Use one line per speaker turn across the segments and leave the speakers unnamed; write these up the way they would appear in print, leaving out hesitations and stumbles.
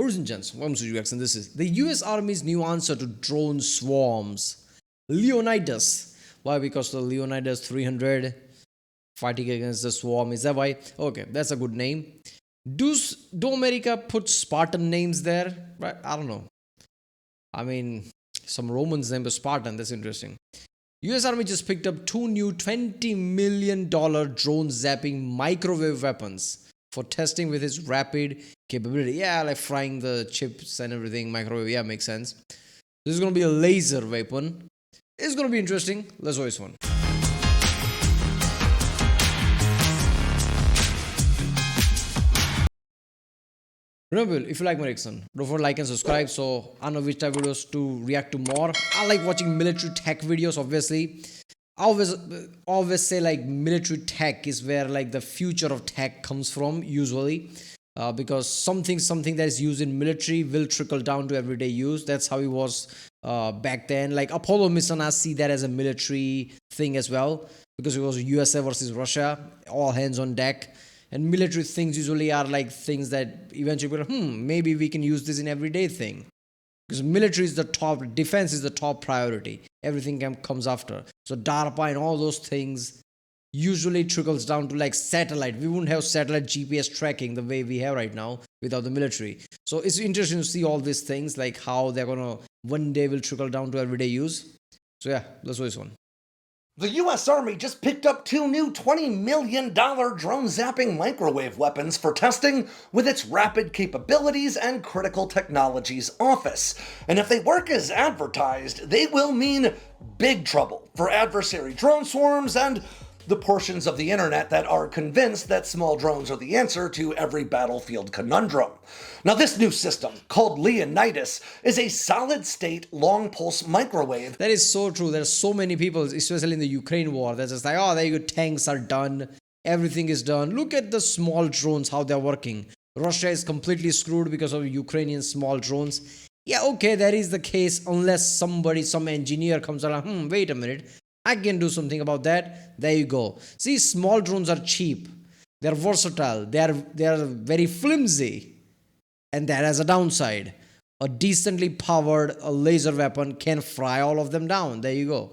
Ladies and gents, welcome to UX, and this is the US Army's new answer to drone swarms. Leonidas. Why? Because the Leonidas 300 fighting against the swarm. Is that why? Okay, that's a good name. Do America put Spartan names there? Right? I don't know. I mean, some Romans name was Spartan. That's interesting. US Army just picked up two new $20 million drone zapping microwave weapons for testing with its rapid capability. Yeah, like frying the chips and everything, microwave. Yeah, makes sense. This is going to be a laser weapon. It's going to be interesting. Let's watch this one. Remember, if you like my reaction, don't forget to like and subscribe so I know which type of videos to react to more. I like watching military tech videos, obviously. I always say like military tech is where like the future of tech comes from usually, because something that is used in military will trickle down to everyday use. That's how it was back then. Like Apollo mission, I see that as a military thing as well, because it was USA versus Russia, all hands on deck. And military things usually are like things that eventually, maybe we can use this in everyday thing. Because military is the top, defense is the top priority. Everything comes after. So DARPA and all those things usually trickles down to like satellite. We wouldn't have satellite GPS tracking the way we have right now without the military. So it's interesting to see all these things, like how they're gonna one day will trickle down to everyday use. So yeah, let's do this one.
The U.S. Army just picked up two new $20 million drone zapping microwave weapons for testing with its Rapid Capabilities and Critical Technologies Office. And if they work as advertised, they will mean big trouble for adversary drone swarms and the portions of the internet that are convinced that small drones are the answer to every battlefield conundrum. Now, this new system, called Leonitas, is a solid-state long-pulse microwave.
That is so true. There's so many people, especially in the Ukraine war, that's just like, oh, there you go, tanks are done, everything is done. Look at the small drones, how they're working. Russia is completely screwed because of Ukrainian small drones. Yeah, okay, that is the case, unless some engineer comes along, wait a minute, I can do something about that. There you go. See, small drones are cheap. They're versatile. They are very flimsy. And that has a downside. A decently powered laser weapon can fry all of them down. There you go.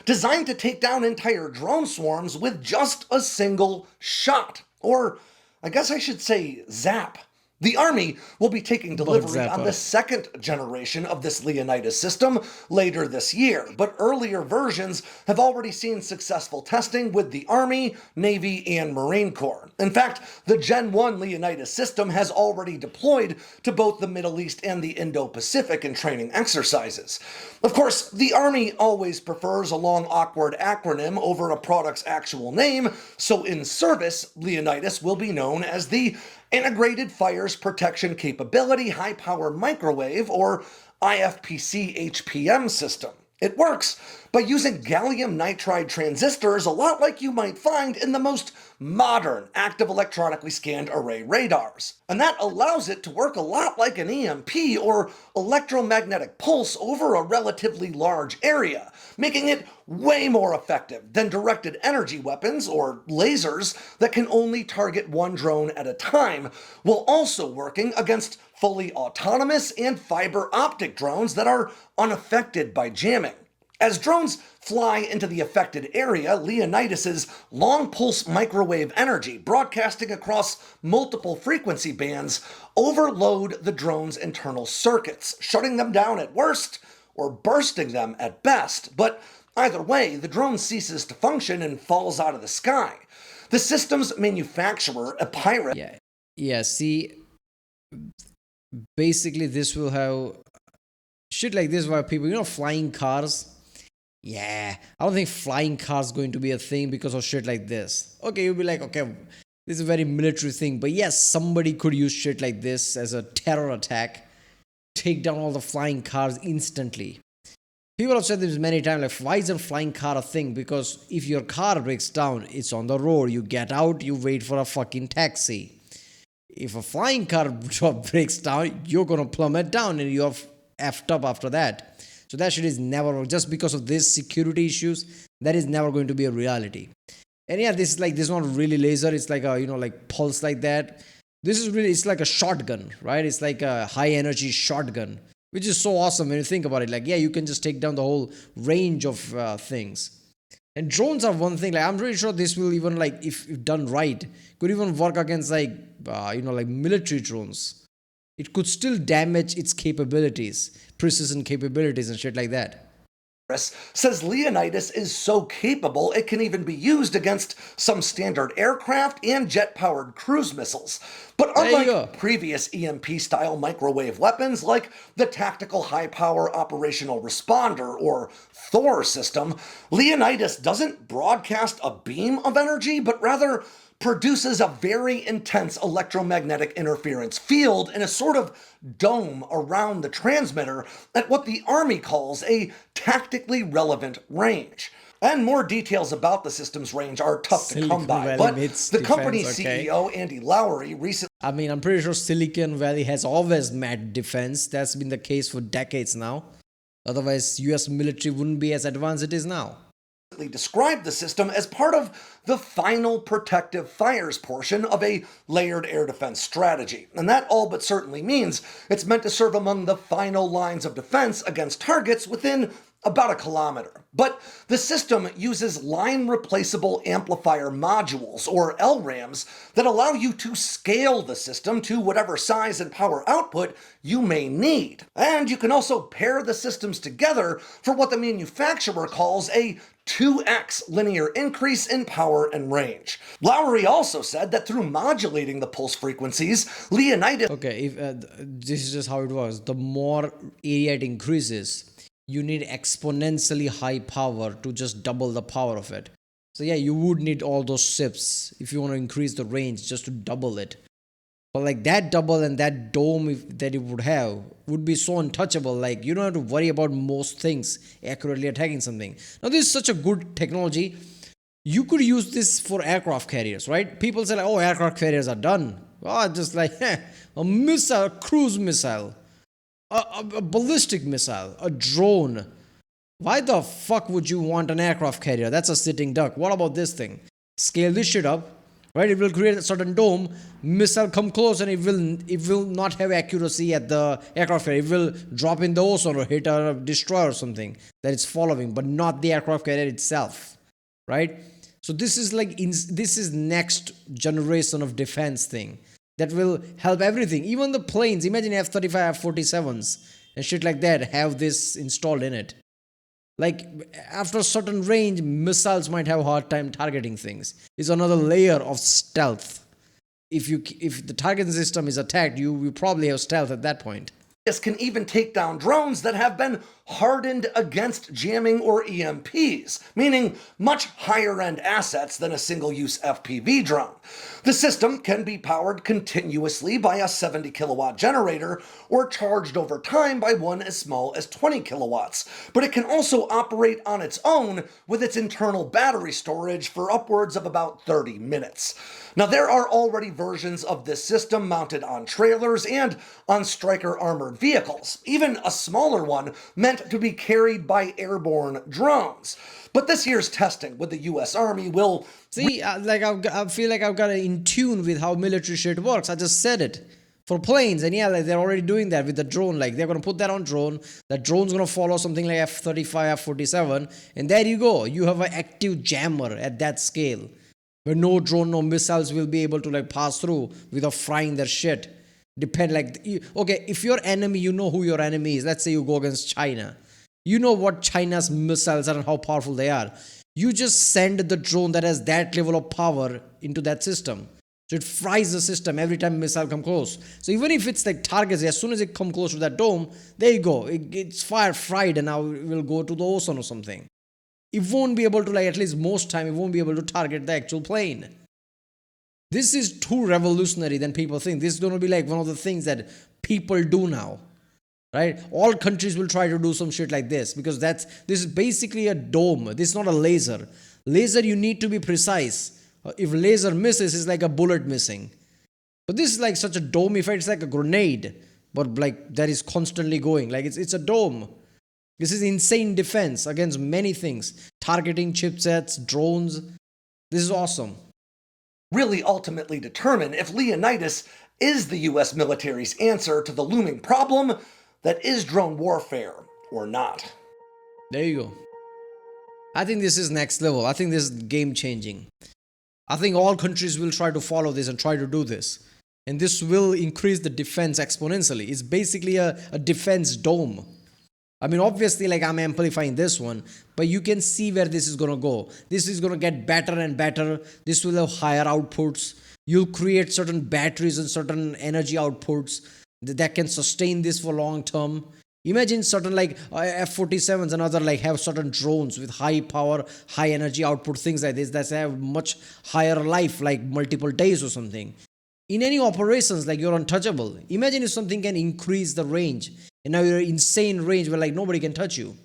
Designed to take down entire drone swarms with just a single shot. Or, I guess I should say, zap. The Army will be taking delivery on the second generation of this Leonidas system later this year, but earlier versions have already seen successful testing with the Army, Navy, and Marine Corps. In fact, the Gen 1 Leonidas system has already deployed to both the Middle East and the Indo-Pacific in training exercises. Of course, the Army always prefers a long, awkward acronym over a product's actual name, so in service, Leonidas will be known as the Integrated Fires Protection Capability High Power Microwave, or IFPC HPM system. It works by using gallium nitride transistors, a lot like you might find in the most modern active electronically scanned array radars. And that allows it to work a lot like an EMP, or electromagnetic pulse, over a relatively large area, making it way more effective than directed energy weapons, or lasers, that can only target one drone at a time, while also working against fully autonomous and fiber optic drones that are unaffected by jamming. As drones fly into the affected area, Leonidas' long-pulse microwave energy, broadcasting across multiple frequency bands, overload the drone's internal circuits, shutting them down at worst or bursting them at best. But either way, the drone ceases to function and falls out of the sky. The system's manufacturer, a pirate...
Yeah, see, basically this will have shit like this where people, flying cars. Yeah, I don't think flying cars is going to be a thing because of shit like this. Okay, you'll be like, okay, this is a very military thing. But yes, somebody could use shit like this as a terror attack, take down all the flying cars instantly. People have said this many times, like, why isn't flying car a thing? Because if your car breaks down, it's on the road. You get out, you wait for a fucking taxi. If a flying car breaks down, you're going to plummet down and you're effed up after that. So that shit is never, just because of these security issues, that is never going to be a reality. And yeah, this is not really laser. It's like a, like pulse like that. This is really, it's like a shotgun, right? It's like a high energy shotgun, which is so awesome when you think about it. Like, yeah, you can just take down the whole range of things. And drones are one thing. Like, I'm pretty sure this will even, like, if done right, could even work against like like military drones. It could still damage its capabilities, precision capabilities, and shit like that.
Says Leonitas is so capable it can even be used against some standard aircraft and jet-powered cruise missiles. But
There you go.
unlike previous EMP-style microwave weapons like the Tactical High-Power Operational Responder or Thor system, Leonitas doesn't broadcast a beam of energy, but rather produces a very intense electromagnetic interference field in a sort of dome around the transmitter at what the Army calls a tactically relevant range. And more details about the system's range are tough to come
Silicon
by,
Valley
but
meets
the company's
defense, okay?
CEO, Andy Lowry, recently
I mean, I'm pretty sure Silicon Valley has always met defense. That's been the case for decades now. Otherwise, US military wouldn't be as advanced it is now.
described the system as part of the final protective fires portion of a layered air defense strategy. And that all but certainly means it's meant to serve among the final lines of defense against targets within about a kilometer. But the system uses line replaceable amplifier modules, or LRAMs, that allow you to scale the system to whatever size and power output you may need. And you can also pair the systems together for what the manufacturer calls a 2x linear increase in power and range. Lowry also said that through modulating the pulse frequencies, Leonidas
Okay, if this is just how it works. The more area it increases, you need exponentially high power to just double the power of it. So yeah, you would need all those ships if you want to increase the range just to double it. But like that double and that dome that it would have would be so untouchable. Like you don't have to worry about most things accurately attacking something. Now this is such a good technology. You could use this for aircraft carriers, right? People say like, oh, aircraft carriers are done. Oh, just like a missile, a cruise missile, a ballistic missile, a drone. Why the fuck would you want an aircraft carrier? That's a sitting duck. What about this thing? Scale this shit up, right? It will create a certain dome. Missile come close, and it will not have accuracy at the aircraft carrier. It will drop in the ocean or hit a destroyer or something that it's following, but not the aircraft carrier itself, right? So this is like this is next generation of defense thing that will help everything. Even the planes. Imagine F-35, F-47s and shit like that have this installed in it. Like after a certain range, missiles might have a hard time targeting things. It's another layer of stealth. If the targeting system is attacked, you probably have stealth at that point.
can even take down drones that have been hardened against jamming or EMPs, meaning much higher end assets than a single-use FPV drone. The system can be powered continuously by a 70 kilowatt generator or charged over time by one as small as 20 kilowatts, but it can also operate on its own with its internal battery storage for upwards of about 30 minutes. Now, there are already versions of this system mounted on trailers and on Stryker armored vehicles, even a smaller one meant to be carried by airborne drones. But this year's testing with the US Army will...
See, I feel like I've got it in tune with how military shit works. I just said it. For planes, and yeah, like they're already doing that with the drone. Like they're gonna put that on drone. That drone's gonna follow something like F-35, F-47, and there you go. You have an active jammer at that scale, where no drone, no missiles will be able to like pass through without frying their shit. Okay, if your enemy, you know who your enemy is. Let's say you go against China. You know what China's missiles are and how powerful they are. You just send the drone that has that level of power into that system. So it fries the system every time a missile come close. So even if it's like targets, as soon as it come close to that dome, there you go. It's fried, and now it will go to the ocean or something. It won't be able to, like, at least most time, it won't be able to target the actual plane. This is too revolutionary than people think. This is going to be like one of the things that people do now. Right? All countries will try to do some shit like this because this is basically a dome. This is not a laser. Laser, you need to be precise. If laser misses, it's like a bullet missing. But this is like such a dome effect. It's like a grenade, but like that is constantly going. Like it's a dome. This is insane defense against many things. Targeting chipsets, drones. This is awesome.
really ultimately determine if Leonidas is the US military's answer to the looming problem that is drone warfare or not.
There you go. I think this is next level. I think this is game changing. I think all countries will try to follow this and try to do this. And this will increase the defense exponentially. It's basically a defense dome. I mean, obviously, like I'm amplifying this one, but you can see where this is going to go. This is going to get better and better. This will have higher outputs. You'll create certain batteries and certain energy outputs that can sustain this for long term. Imagine certain like F-47s and other like have certain drones with high power, high energy output, things like this that have much higher life, like multiple days or something. In any operations, like you're untouchable. Imagine if something can increase the range and now you're insane range where like nobody can touch you.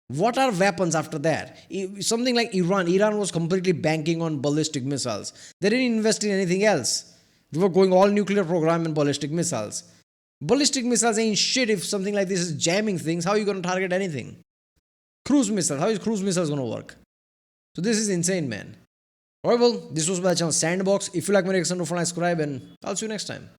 What are weapons after that? Something like Iran was completely banking on ballistic missiles. They didn't invest in anything else. They were going all nuclear program and ballistic missiles. Ballistic missiles ain't shit if something like this is jamming things. How are you going to target anything? Cruise missiles. How is cruise missiles going to work? So this is insane, man. Alright, well, this was my channel SANDBOXX. If you like my reaction, don't forget to subscribe and I'll see you next time.